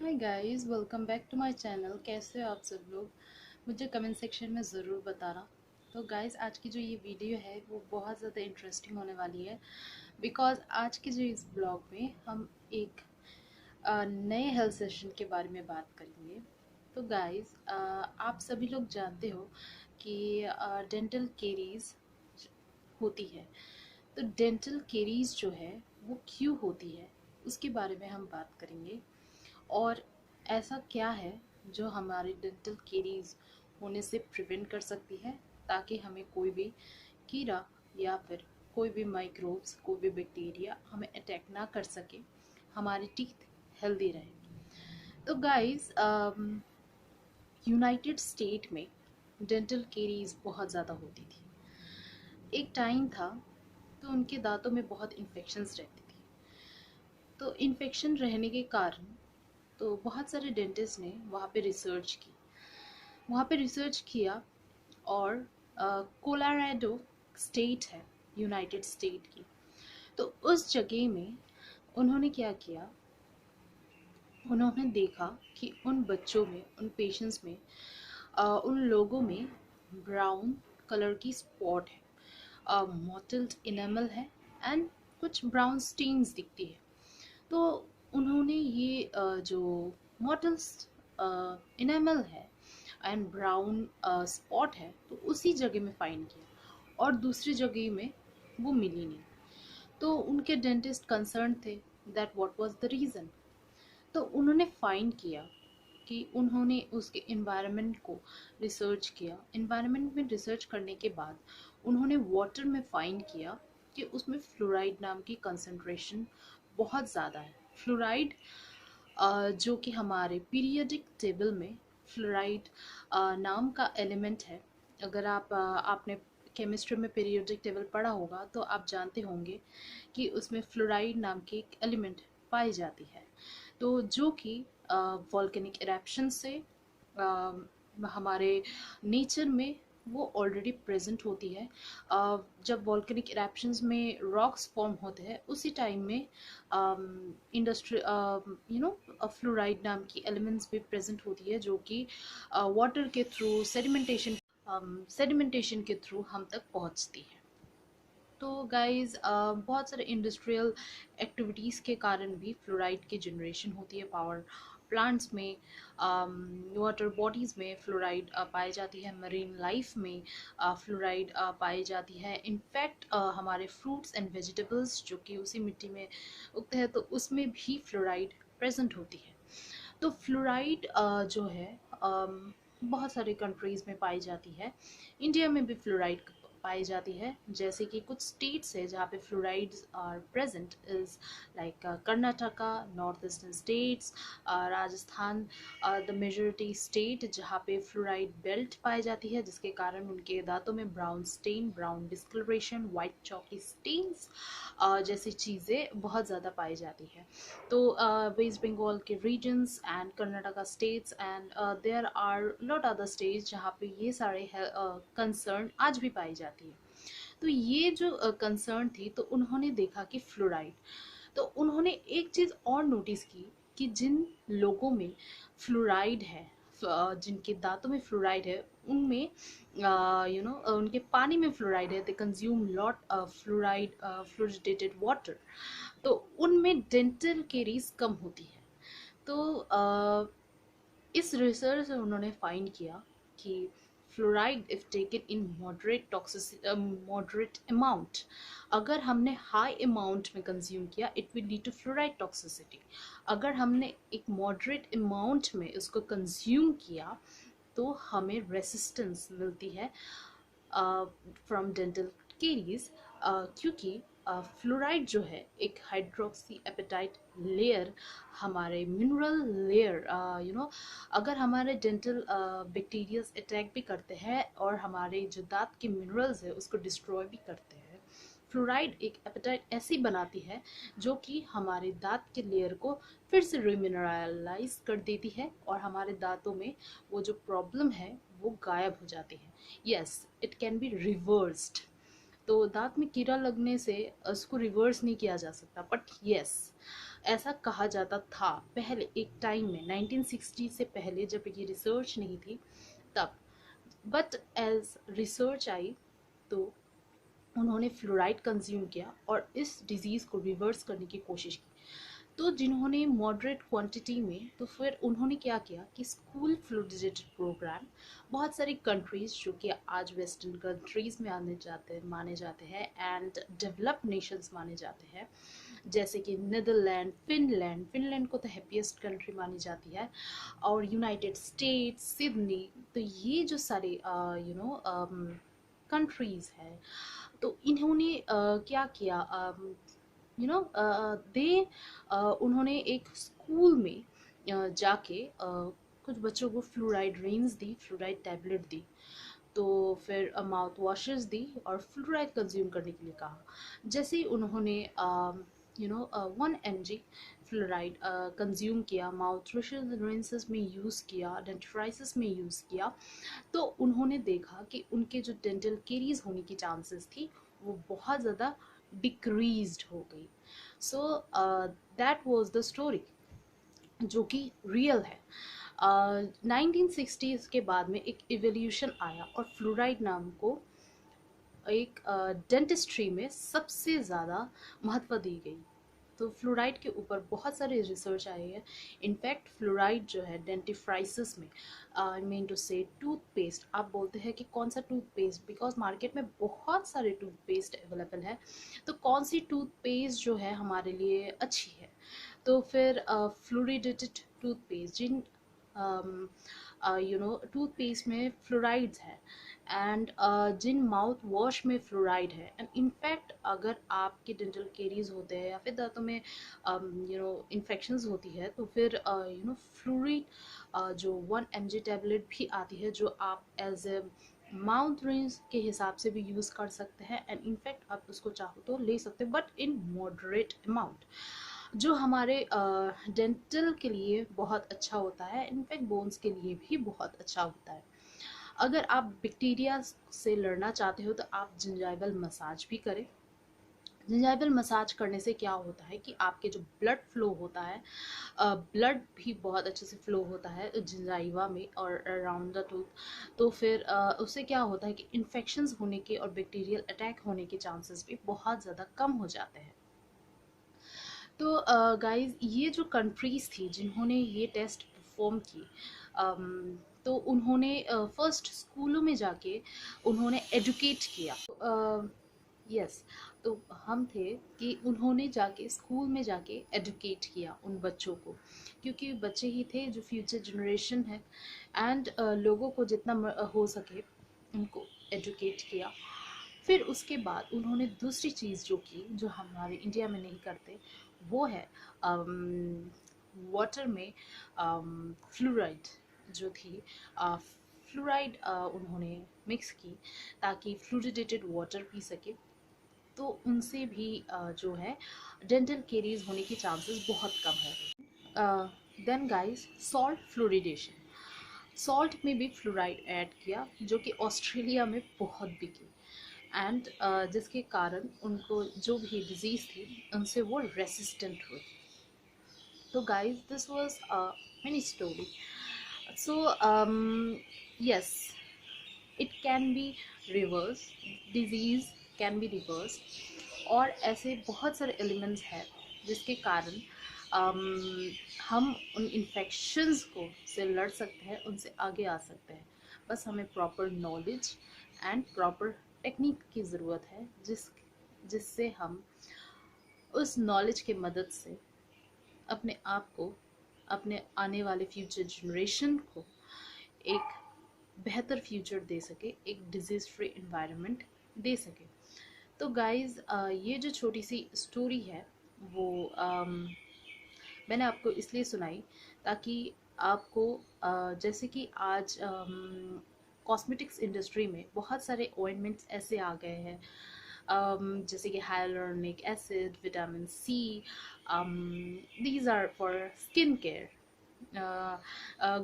Hi guys, welcome back to my channel. कैसे हो आप सब लोग? मुझे कमेंट सेक्शन में ज़रूर बताना। तो गाइस, आज की जो ये वीडियो है वो बहुत ज़्यादा इंटरेस्टिंग होने वाली है, बिकॉज़ आज के जो इस ब्लॉग में हम एक नए हेल्थ सेशन के बारे में बात करेंगे। तो गाइस, आप सभी लोग जानते हो कि डेंटल केरीज होती है। तो डेंटल केरीज जो है वो क्यों होती है, उसके बारे में हम बात करेंगे। और ऐसा क्या है जो हमारे डेंटल केरीज होने से प्रिवेंट कर सकती है, ताकि हमें कोई भी कीड़ा या फिर कोई भी माइक्रोब्स, कोई भी बैक्टीरिया हमें अटैक ना कर सके, हमारे टीथ हेल्दी रहे। तो गाइस, यूनाइटेड स्टेट में डेंटल केरीज बहुत ज़्यादा होती थी। एक टाइम था तो उनके दांतों में बहुत इन्फेक्शंस रहती थी। तो इन्फेक्शन रहने के कारण तो बहुत सारे डेंटिस्ट ने वहाँ पे रिसर्च किया। और कोलोराडो स्टेट है, यूनाइटेड स्टेट की। तो उस जगह में उन्होंने क्या किया, उन्होंने देखा कि उन बच्चों में, उन पेशेंट्स में, उन लोगों में ब्राउन कलर की स्पॉट है, मोटिल्ड इनेमल है, एंड कुछ ब्राउन स्टेन्स दिखती है। तो उन्होंने ये जो मॉडल्स इनेमल है एंड ब्राउन स्पॉट है, तो उसी जगह में फाइंड किया और दूसरी जगह में वो मिली नहीं। तो उनके डेंटिस्ट कंसर्न थे that what was the reason. तो उन्होंने फाइंड किया कि उन्होंने उसके इन्वायरमेंट को रिसर्च किया। इन्वायरमेंट में रिसर्च करने के बाद उन्होंने वाटर में फाइंड किया कि उसमें फ्लोराइड नाम की कंसंट्रेशन बहुत ज़्यादा है। फ्लोराइड जो कि हमारे पीरियोडिक टेबल में फ्लोराइड नाम का एलिमेंट है। अगर आपने केमिस्ट्री में पीरियोडिक टेबल पढ़ा होगा तो आप जानते होंगे कि उसमें फ्लोराइड नाम की एक एलिमेंट पाई जाती है। तो जो कि वॉल्केनिक इरेप्शन से हमारे नेचर में वो ऑलरेडी प्रेजेंट होती है। जब वॉल्केनिक इरेप्शंस में रॉक्स फॉर्म होते हैं उसी टाइम में इंडस्ट्री फ्लोराइड नाम की एलिमेंट्स भी प्रेजेंट होती है, जो कि वाटर के थ्रू सेडिमेंटेशन के थ्रू हम तक पहुंचती है। तो गाइस, बहुत सारे इंडस्ट्रियल एक्टिविटीज़ के कारण भी फ्लोराइड की जनरेशन होती है। पावर प्लांट्स में, वाटर बॉडीज़ में फ्लोराइड पाई जाती है। मरीन लाइफ में फ्लोराइड पाई जाती है। इनफैक्ट हमारे फ्रूट्स एंड वेजिटेबल्स जो कि उसी मिट्टी में उगते हैं, तो उसमें भी फ्लोराइड प्रेजेंट होती है। तो फ्लोराइड जो है बहुत सारे कंट्रीज़ में पाई जाती है। इंडिया में भी फ्लोराइड पाई जाती है। जैसे कि कुछ स्टेट्स है जहाँ पे fluorides are present is like Karnataka, north eastern states, Rajasthan, the majority state जहाँ पे फ्लोराइड बेल्ट पाई जाती है, जिसके कारण उनके दांतों में brown stain, brown discolouration, white chalky stains जैसी चीज़ें बहुत ज़्यादा पाई जाती है। तो वेस्ट बंगाल के regions and Karnataka states and there are lot other states जहाँ पे ये सारे कंसर्न आज भी पाई जाती है। तो ये जो कंसर्न थी, तो उन्होंने देखा कि फ्लोराइड, तो उन्होंने एक चीज़ और नोटिस की कि जिन लोगों में फ्लोराइड है, जिनके दांतों में फ्लोराइड है, उनमें उनके पानी में फ्लोराइड है, they consume lot fluoride fluoridated water, तो उनमें डेंटल केरीज कम होती है। तो इस रिसर्च से उन्होंने फाइंड किया कि fluoride if taken in moderate amount, अगर हमने हाई अमाउंट में कंज्यूम किया, it will lead to fluoride toxicity. अगर हमने एक मॉडरेट अमाउंट में उसको कंज्यूम किया तो हमें रेसिस्टेंस मिलती है फ्रॉम डेंटल केरीज, क्योंकि फ्लोराइड जो है एक हाइड्रोक्सी एपेटाइट लेयर, हमारे मिनरल लेयर, अगर हमारे डेंटल बैक्टीरियाज अटैक भी करते हैं और हमारे जो दांत के मिनरल्स है उसको डिस्ट्रॉय भी करते हैं। फ्लोराइड एक एपेटाइट ऐसी बनाती है जो कि हमारे दांत के लेयर को फिर से रिमिनरलाइज कर देती है और हमारे दांतों में वो जो प्रॉब्लम है वो गायब हो जाती है। Yes, it can be reversed. तो दांत में कीड़ा लगने से उसको रिवर्स नहीं किया जा सकता, बट यस, ऐसा कहा जाता था पहले एक टाइम में, 1960 से पहले जब ये रिसर्च नहीं थी तब। बट एज रिसर्च आई तो उन्होंने फ्लोराइड कंज्यूम किया और इस डिजीज़ को रिवर्स करने की कोशिश की। तो जिन्होंने मॉडरेट क्वांटिटी में, तो फिर उन्होंने क्या किया कि स्कूल फ्लूडिडेटेड प्रोग्राम, बहुत सारी कंट्रीज जो कि आज वेस्टर्न कंट्रीज में माने जाते हैं एंड डेवलप्ड नेशंस माने जाते हैं, जैसे कि नीदरलैंड, फिनलैंड, फिनलैंड को तो हैप्पीएस्ट कंट्री मानी जाती है, और यूनाइटेड स्टेट्स, सिडनी। तो ये जो सारे कंट्रीज हैं, तो इन्होंने क्या किया, दे उन्होंने एक स्कूल में जाके कुछ बच्चों को फ्लोराइड रेंज दी, फ्लोराइड टैबलेट दी, तो फिर माउथ वॉशेस दी और फ्लोराइड कंज्यूम करने के लिए कहा। जैसे ही उन्होंने 1 mg फ्लोराइड कंज्यूम किया, माउथ रिंसेस में यूज़ किया, डेंटिफ्राइसिस में यूज़ किया, तो उन्होंने देखा कि उनके जो डेंटल केरीज होने की चांसेस थी वो बहुत ज़्यादा डिक्रीज्ड हो गई। So that was the story जो कि रियल है। 1960s के बाद में एक इवोल्यूशन आया और फ्लोराइड नाम को एक डेंटिस्ट्री में सबसे ज़्यादा महत्व दी गई। तो फ्लोराइड के ऊपर बहुत सारे रिसर्च आए हैं। इनफैक्ट फ्लोराइड जो है डेंटिफ्राइसिस में, आई मीन टू से टूथपेस्ट, आप बोलते हैं कि कौन सा टूथपेस्ट, बिकॉज मार्केट में बहुत सारे टूथपेस्ट अवेलेबल है, तो कौन सी टूथपेस्ट जो है हमारे लिए अच्छी है। तो फिर फ्लोरिडेटेड टूथपेस्ट, जिन टूथपेस्ट में फ्लोराइड्स है, एंड जिन माउथ वॉश में फ्लोराइड है, एंड इनफैक्ट अगर आपके डेंटल केरीज होते हैं या फिर दांतों में इन्फेक्शंस होती है, तो फिर फ्लोराइड जो 1 mg टैबलेट भी आती है, जो आप एज ए माउथ रिंस के हिसाब से भी यूज़ कर सकते हैं, एंड इनफैक्ट आप उसको चाहो तो ले सकते हैं, बट इन मॉडरेट अमाउंट, जो हमारे डेंटल के लिए बहुत अच्छा होता है, इनफैक्ट बोन्स के लिए भी बहुत अच्छा होता है। अगर आप बैक्टीरिया से लड़ना चाहते हो तो आप जिंजाइवल मसाज भी करें। जिंजाइवल मसाज करने से क्या होता है कि आपके जो ब्लड फ्लो होता है, ब्लड भी बहुत अच्छे से फ्लो होता है जिंजाइवा में और अराउंड द टूथ। तो फिर उससे क्या होता है कि इन्फेक्शंस होने के और बैक्टीरियल अटैक होने के चांसेस भी बहुत ज़्यादा कम हो जाते हैं। तो गाइस, ये जो कंट्रीज थी जिन्होंने ये टेस्ट परफॉर्म की, तो उन्होंने फर्स्ट स्कूलों में जाके उन्होंने एजुकेट किया। यस, तो हम थे कि उन्होंने जाके स्कूल में जाके एजुकेट किया उन बच्चों को, क्योंकि बच्चे ही थे जो फ्यूचर जनरेशन है, एंड लोगों को जितना हो सके उनको एजुकेट किया। फिर उसके बाद उन्होंने दूसरी चीज़ जो की, जो हमारे इंडिया में नहीं करते, वो है वाटर में फ्लोराइड जो थी, फ्लोराइड उन्होंने मिक्स की ताकि फ्लूरिडेटेड वाटर पी सके। तो उनसे भी जो है डेंटल केरीज होने की चांसेस बहुत कम है। Then guys, salt fluoridation, salt में भी फ्लोराइड ऐड किया, जो कि ऑस्ट्रेलिया में बहुत बिकी, एंड जिसके कारण उनको जो भी डिजीज़ थी उनसे वो रेसिस्टेंट हुए। तो guys, this was a mini story. So yes, it can be reversed, disease can be reversed, और ऐसे बहुत सारे एलिमेंट्स हैं जिसके कारण हम उन इन्फेक्शंस को से लड़ सकते हैं, उनसे आगे आ सकते हैं। बस हमें proper knowledge and proper technique की ज़रूरत है, जिससे हम उस नॉलेज के मदद से अपने आप को, अपने आने वाले फ्यूचर जनरेशन को एक बेहतर फ्यूचर दे सके, एक डिजीज़ फ्री इन्वायरमेंट दे सके। तो गाइज़, ये जो छोटी सी स्टोरी है वो मैंने आपको इसलिए सुनाई ताकि आपको जैसे कि आज कॉस्मेटिक्स इंडस्ट्री में बहुत ऑइंटमेंट्स ऑइंटमेंट्स ऐसे आ गए हैं, जैसे कि hyaluronic acid, vitamin C, these are for skin care,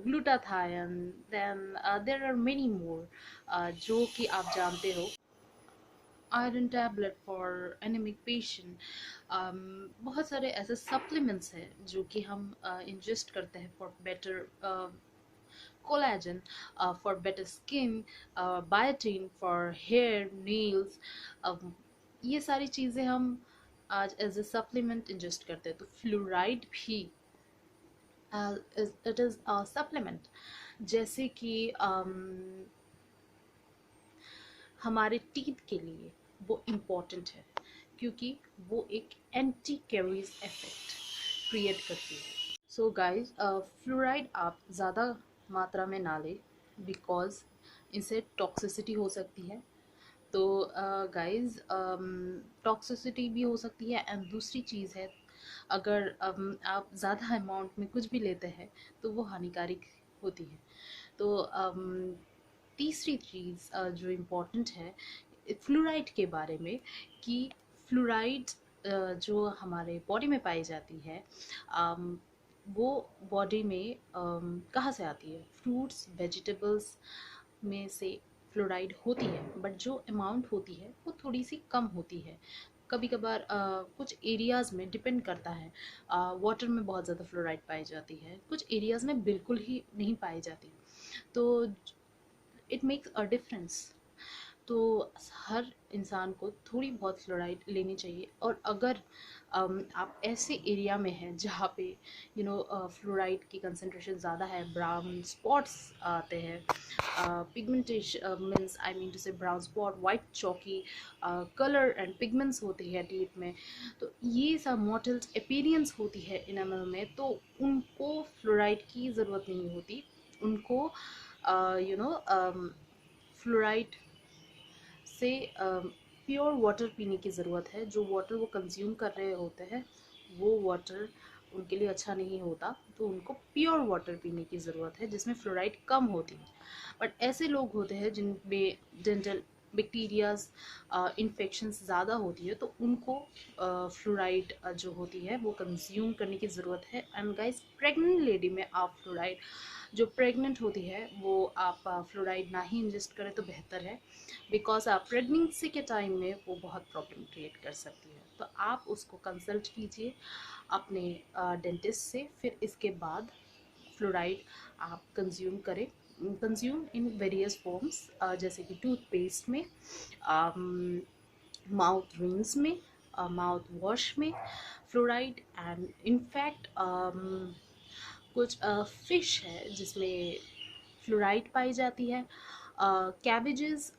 glutathione, then there are many more जो कि आप जानते हो। Iron tablet for anaemic patient. बहुत सारे ऐसे सप्लीमेंट्स हैं जो कि हम इंजेस्ट करते हैं for better collagen, for better skin, biotin for hair nails. ये सारी चीज़ें हम आज एज ए सप्लीमेंट इंजेस्ट करते हैं। तो फ्लोराइड भी इट इज़ सप्लीमेंट। जैसे कि हमारे टीथ के लिए वो इम्पॉर्टेंट है, क्योंकि वो एक एंटी कैरीज इफेक्ट क्रिएट करती है। सो गाइस, फ्लोराइड आप ज़्यादा मात्रा में ना लें, बिकॉज इनसे टॉक्सिसिटी हो सकती है। तो गाइस, टॉक्सिसिटी भी हो सकती है, एंड दूसरी चीज़ है, अगर आप ज़्यादा अमाउंट में कुछ भी लेते हैं तो वो हानिकारक होती है। तो तीसरी चीज़ जो इम्पोर्टेंट है फ्लोराइड के बारे में, कि फ्लोराइड जो हमारे बॉडी में पाई जाती है, अम, वो बॉडी में कहाँ से आती है? फ्रूट्स वेजिटेबल्स में से फ्लोराइड होती है, बट जो अमाउंट होती है वो थोड़ी सी कम होती है। कभी कभार कुछ एरियाज़ में डिपेंड करता है, वाटर में बहुत ज़्यादा फ्लोराइड पाई जाती है, कुछ एरियाज़ में बिल्कुल ही नहीं पाई जाती। तो इट मेक्स अ डिफरेंस। तो हर इंसान को थोड़ी बहुत फ्लोराइड लेनी चाहिए। और अगर आप ऐसे एरिया में हैं जहाँ पे फ्लोराइड की कंसनट्रेशन ज़्यादा है, ब्राउन स्पॉट्स आते हैं, pigmentation means I mean to say brown spot, white chalky colour and pigments होती है टीथ में, तो ये सब मॉटल्स अपीयरेंस होती है इनामल में, तो उनको फ्लोराइड की ज़रूरत नहीं होती। उनको फ्लोराइड से प्योर वाटर पीने की ज़रूरत है। जो वाटर वो कंज्यूम कर रहे होते हैं वो वाटर उनके लिए अच्छा नहीं होता, तो उनको प्योर वाटर पीने की ज़रूरत है जिसमें फ्लोराइड कम होती है। बट ऐसे लोग होते हैं जिनमें डेंटल बैक्टीरियाज इन्फेक्शंस ज़्यादा होती है, तो उनको फ्लोराइड जो होती है वो कंज्यूम करने की ज़रूरत है। एंड गाइस, प्रेग्नेंट लेडी में आप फ्लोराइड, जो प्रेग्नेंट होती है वो आप फ्लोराइड ना ही इंजेस्ट करें तो बेहतर है, बिकॉज आप प्रेगनेंसी के टाइम में वो बहुत प्रॉब्लम क्रिएट कर सकती है। तो आप उसको कंसल्ट कीजिए अपने डेंटिस्ट से, फिर इसके बाद फ्लोराइड आप कंज्यूम करें। कंज्यूम इन वेरियस फॉर्म्स, जैसे कि टूथपेस्ट में, माउथ रिंस में, माउथ वॉश में फ्लोराइड। एंड इनफैक्ट कुछ फिश है जिसमें फ्लोराइड पाई जाती है, कैबेजेस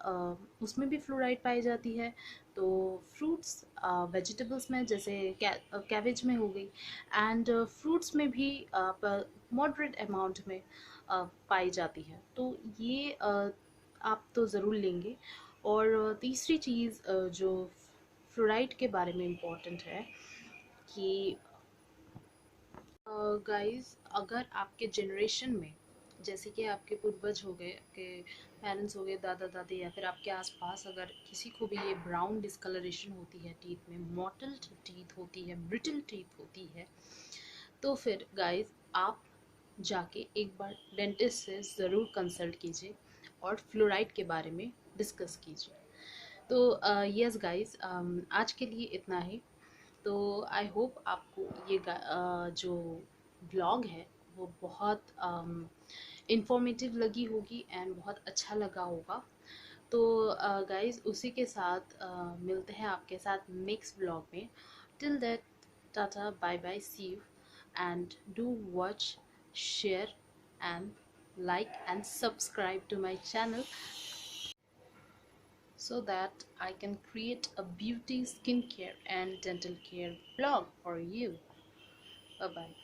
उसमें भी फ्लोराइड पाई जाती है। तो फ्रूट्स वेजिटेबल्स में जैसे कैबेज में हो गई, एंड फ्रूट्स में भी मॉडरेट अमाउंट में पाई जाती है। तो ये आप तो ज़रूर लेंगे। और तीसरी चीज़ जो फ्लोराइड के बारे में इम्पोर्टेंट है कि गाइस, अगर आपके जनरेशन में, जैसे कि आपके पूर्वज हो गए, आपके पेरेंट्स हो गए, दादा दादी, या फिर आपके आसपास अगर किसी को भी ये ब्राउन डिस्कलरेशन होती है टीथ में, मॉटल्ड टीथ होती है, ब्रिटल टीथ होती है, तो फिर गाइस आप जाके एक बार डेंटिस्ट से ज़रूर कंसल्ट कीजिए और फ्लोराइड के बारे में डिस्कस कीजिए। तो यस गाइस, आज के लिए इतना ही। तो आई होप आपको ये जो ब्लॉग है वो बहुत इंफॉर्मेटिव लगी होगी एंड बहुत अच्छा लगा होगा। तो गाइस, उसी के साथ मिलते हैं आपके साथ नेक्स्ट ब्लॉग में। Till that, tata, bye bye, see you, and do watch, share and like and subscribe to my channel so that I can create a beauty, skincare and dental care blog for you. Bye bye.